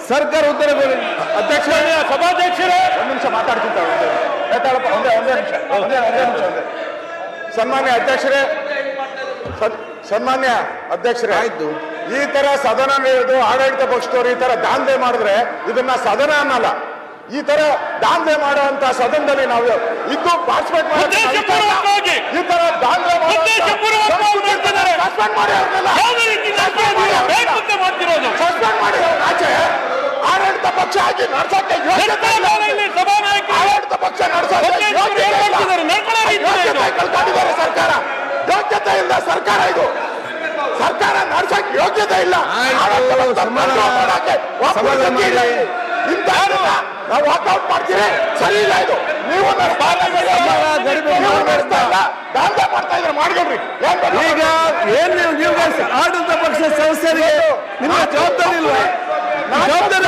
ಸರ್ಕಾರ ಉತ್ತರ ಕೊಡಿ. ಅಧ್ಯಕ್ಷ, ಸಭಾಧ್ಯಕ್ಷರೇ, ಒಂದು ನಿಮಿಷ ಮಾತಾಡ್ತಿದ್ದ ಒಂದೇ ನಿಮಿಷ. ಸನ್ಮಾನ್ಯ ಅಧ್ಯಕ್ಷರೇ, ಸನ್ಮಾನ್ಯ ಅಧ್ಯಕ್ಷರೇ, ಆಯ್ತು. ಈ ತರ ಸದನ ನಡೆಯೋದು ಆಡಳಿತ ಪಕ್ಷದವರು ಈ ತರ ದಾಂಧಲೆ ಮಾಡಿದ್ರೆ ಇದನ್ನ ಸದನ ಅನ್ನಲ್ಲ. ಈ ತರ ದಾಂಧಲೆ ಮಾಡುವಂತ ಸದನದಲ್ಲಿ ನಾವು ಇದ್ದು ಪಾರ್ಟಿಸಿಪೇಟ್ ಉದ್ದೇಶಪೂರ್ವಕವಾಗಿ ಈ ತರ ದಾಂಧಲೆ ಸಸ್ಪೆಂಡ್ ಮಾಡಿ ಆಚೆ ಆಡಳಿತ ಪಕ್ಷ ಆಗಿ ನಡ್ಸಕ್ಕೆ ಯೋಗ್ಯತೆ ಇಲ್ಲ. ಆಡಳಿತ ಪಕ್ಷ ನಡ್ಸಕ್ಕೆ ಕಳ್ಕೊಂಡಿದ್ದಾರೆ ಸರ್ಕಾರ. ಯೋಗ್ಯತೆ ಇಲ್ಲ ಸರ್ಕಾರ, ಇದು ಸರ್ಕಾರ ನಡ್ಸಕ್ಕೆ ಯೋಗ್ಯತೆ ಇಲ್ಲ. ನಾವು ವಾಕೌಟ್ ಮಾಡ್ತೀವಿ, ಸರಿ ಇಲ್ಲ ಇದು. ನೀವು ದಾಂಧಲೆ ಮಾಡ್ತಾ ಇದ್ರೆ ಮಾಡ್ಕೊಳ್ರಿ. ಈಗ ಏನ್ ನೀವು ಆಡಳಿತ ಪಕ್ಷ ಸದಸ್ಯರಿಗೆ ನಿಮ್ಮ ಜವಾಬ್ದಾರಿ ಇಲ್ವಾ? ಜವಾಬ್ದಾರಿ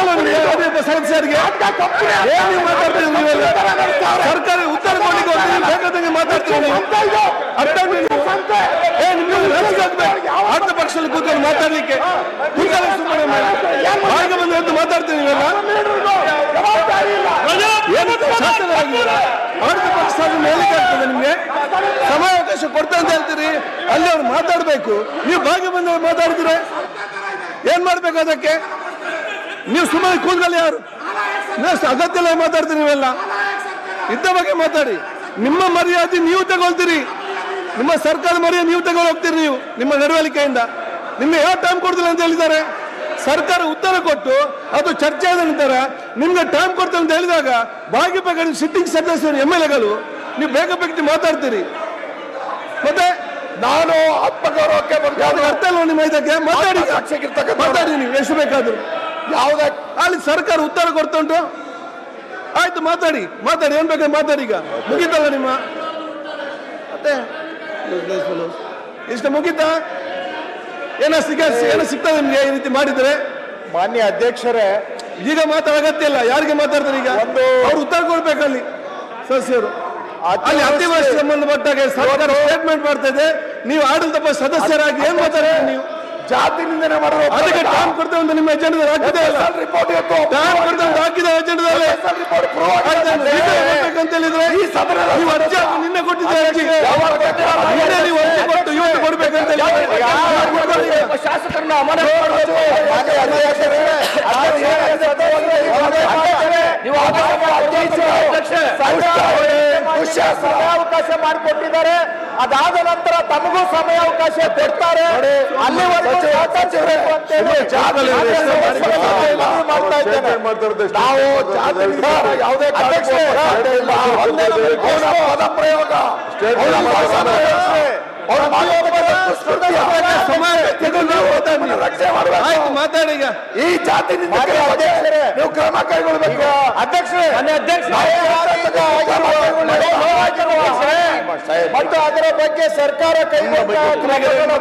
ಸದಸ್ಯರಿಗೆ ಏನ್ ನೀವು ಮಾತಾಡ್ತೀರಿ? ನೀವೆಲ್ಲ ಸರ್ಕಾರ ಉತ್ತರ ಕೊಡ್ಲಿಕ್ಕೆ ಹೋಗ್ತೀರಿ, ಬೇಕಾದಂಗೆ ಮಾತಾಡ್ತೀರಿ. ಆಡಳಿತ ಪಕ್ಷದಲ್ಲಿ ಕೂತ್ಕೊಂಡು ಮಾತಾಡ್ಲಿಕ್ಕೆ ಸುಮ್ಮನೆ ಹಾಗೆ ಬಂದು ಮಾತಾಡ್ತೀರಿ ನೀವೆಲ್ಲ. ಆಡಳಿತ ಪಕ್ಷ ಹೇಳಿಕೆ ಆಗ್ತದೆ ನಿಮ್ಗೆ ಸಮಯಾವಕಾಶ ಕೊಡ್ತಾ ಅಂತ ಹೇಳ್ತೀರಿ, ಅಲ್ಲಿ ಅವ್ರು ಮಾತಾಡ್ಬೇಕು. ನೀವು ಭಾಗ್ಯ ಬಂದ ಮಾತಾಡಿದ್ರೆ ಏನ್ ಮಾಡ್ಬೇಕು? ಅದಕ್ಕೆ ನೀವು ಸುಮ್ಮನೆ ಕೂತ್ಕೊಳ್ಳಿ. ಯಾರು ಅಗತ್ಯ ಇಲ್ಲ ಮಾತಾಡ್ತೀರಿ ನೀವೆಲ್ಲ. ಇದ್ದ ಬಗ್ಗೆ ಮಾತಾಡಿ. ನಿಮ್ಮ ಮರ್ಯಾದೆ ನೀವು ತಗೊಳ್ತೀರಿ, ನಿಮ್ಮ ಸರ್ಕಾರದ ಮರ್ಯಾದೆ ನೀವು ತಗೊಂಡು ಹೋಗ್ತೀರಿ. ನೀವು ನಿಮ್ಮ ನಡವಳಿಕೆಯಿಂದ ನಿಮ್ಗೆ ಯಾವ ಟೈಮ್ ಕೊಡ್ತಿಲ್ಲ ಅಂತ ಹೇಳಿದ್ದಾರೆ. ಸರ್ಕಾರ ಉತ್ತರ ಕೊಟ್ಟು ಅದು ಚರ್ಚೆ ಆದ ನಂತರ ನಿಮ್ಗೆ ಟೈಮ್ ಕೊಡ್ತೇವೆ ಅಂತ ಹೇಳಿದಾಗ ಭಾಗ್ಯಬೇಕಾದ ಸಿಟ್ಟಿಂಗ್ ಸದಸ್ಯರು MLAಗಳು ನೀವು ಬೇಗ ಮಾತಾಡ್ತೀರಿ. ಮತ್ತೆ ನಾನು ಆತ್ಮಗೌರವಕ್ಕೆ ಅರ್ಥ ಅಲ್ವ ನಿಮ್ಮ ಇದಕ್ಕೆ? ಮಾತಾಡಿ ನೀವು ಎಷ್ಟು ಬೇಕಾದ್ರು. ಯಾವುದೇ ಅಲ್ಲಿ ಸರ್ಕಾರ ಉತ್ತರ ಕೊಡ್ತಾ ಉಂಟು. ಆಯ್ತು, ಮಾತಾಡಿ ಏನ್ ಬೇಕಾದ್ರೆ ಮಾತಾಡಿ. ಈಗ ಮುಗೀತಲ್ಲ ನಿಮ್ಮ ಮತ್ತೆ ಇಷ್ಟ ಮುಗೀತಾ? ಏನೋ ಸಿಗ್ತದೆ ನಿಮ್ಗೆ ಈ ರೀತಿ ಮಾಡಿದ್ರೆ? ಮಾನ್ಯ ಅಧ್ಯಕ್ಷರೇ, ಈಗ ಅಗತ್ಯ ಇಲ್ಲ. ಯಾರಿಗೆ ಮಾತಾಡ್ತಾರೆ ಈಗ? ಅವ್ರು ಉತ್ತರ ಕೊಡ್ಬೇಕಲ್ಲಿ ಸದಸ್ಯರು. ಅಲ್ಲಿ ಅತಿವೃಷ್ಟಿ ಸಂಬಂಧಪಟ್ಟಾಗ ಸರ್ಕಾರ ಸ್ಟೇಟ್ಮೆಂಟ್ ಮಾಡ್ತಾ ಇದೆ. ನೀವು ಆಡಳಿತ ಸದಸ್ಯರಾಗಿ ಏನ್ ಮಾತಾಡ್ತೀರಿ? ನೀವು ಜಾತಿ ನಿಂದನೆ ಮಾಡುವ ಅದಕ್ಕೆ ಟೈಮ್ ಕೊಡ್ತೇವೆ ಅಂತ ನಿಮ್ಮ ಅಜೆಂಡಾದಲ್ಲಿ ಹಾಕಿದೆ ಅಲ್ಲ? ಟೈಮ್ ಕೊಡ್ತೇವೆ ಅಂತ ಹಾಕಿದೆ ಅಜೆಂಡಾದಲ್ಲಿ. ಅಂತ ಹೇಳಿದ್ರೆ ನೀವು ಅರ್ಜಿ ನಿನ್ನೆ ಕೊಟ್ಟಿದ್ದೆ. ಅರ್ಜಿ ನಿನ್ನೆ ನೀವು ಅರ್ಜಿ ಕೊಟ್ಟು ಇವತ್ತು ಕೊಡ್ಬೇಕಂತ ಶಾಸಕರನ್ನ ಸಮಯಾವಕಾಶ ಮಾಡಿಕೊಟ್ಟಿದ್ದಾರೆ. ಅದಾದ ನಂತರ ತಮಗೂ ಸಮಯಾವಕಾಶ ಕೊಡ್ತಾರೆ. ಅಲ್ಲಿವರೆಗೂ ನಾವು ಯಾವುದೇ ಪದಪ್ರಯೋಗ ಮಾತಾಡಿ. ಈಗ ಈ ಜಾತಿ ನೀವು ಕ್ರಮ ಕೈಗೊಳ್ಳಬೇಕು. ಅಧ್ಯಕ್ಷರೇ, ಮತ್ತು ಅದರ ಬಗ್ಗೆ ಸರ್ಕಾರ ಕೈಗೊಂಡ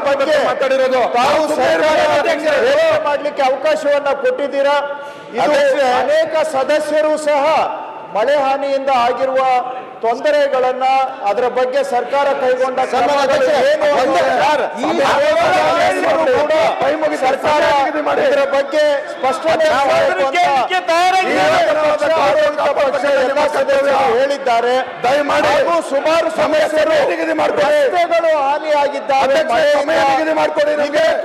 ಬಗ್ಗೆ ಮಾತಾಡಿರೋದು ತಾವು ಮಾಡ್ಲಿಕ್ಕೆ ಅವಕಾಶವನ್ನ ಕೊಟ್ಟಿದ್ದೀರಾ. ಅನೇಕ ಸದಸ್ಯರು ಸಹ ಮಳೆ ಹಾನಿಯಿಂದ ಆಗಿರುವ ತೊಂದರೆಗಳನ್ನ ಅದರ ಬಗ್ಗೆ ಸರ್ಕಾರ ಕೈಗೊಂಡ ಸರ್ಕಾರ ಇದರ ಬಗ್ಗೆ ಸ್ಪಷ್ಟನೆ ಹೇಳಿದ್ದಾರೆ. ದಯಮಾಡಿ ಸುಮಾರು ಸಮಸ್ಯೆಗಳು ಹಾನಿಯಾಗಿದ್ದಾರೆ.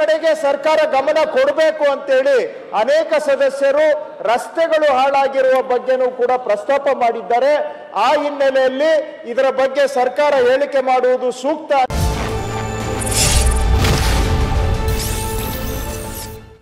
ಕಡೆಗೆ ಸರ್ಕಾರ ಗಮನ ಕೊಡಬೇಕು ಅಂತೇಳಿ ಅನೇಕ ಸದಸ್ಯರು ರಸ್ತೆಗಳು ಹಾಳಾಗಿರುವ ಬಗ್ಗೆನೂ ಕೂಡ ಪ್ರಸ್ತಾಪ ಮಾಡಿದ್ದಾರೆ. ಆ ಹಿನ್ನೆಲೆಯಲ್ಲಿ ಇದರ ಬಗ್ಗೆ ಸರ್ಕಾರ ಹೇಳಿಕೆ ಮಾಡುವುದು ಸೂಕ್ತ.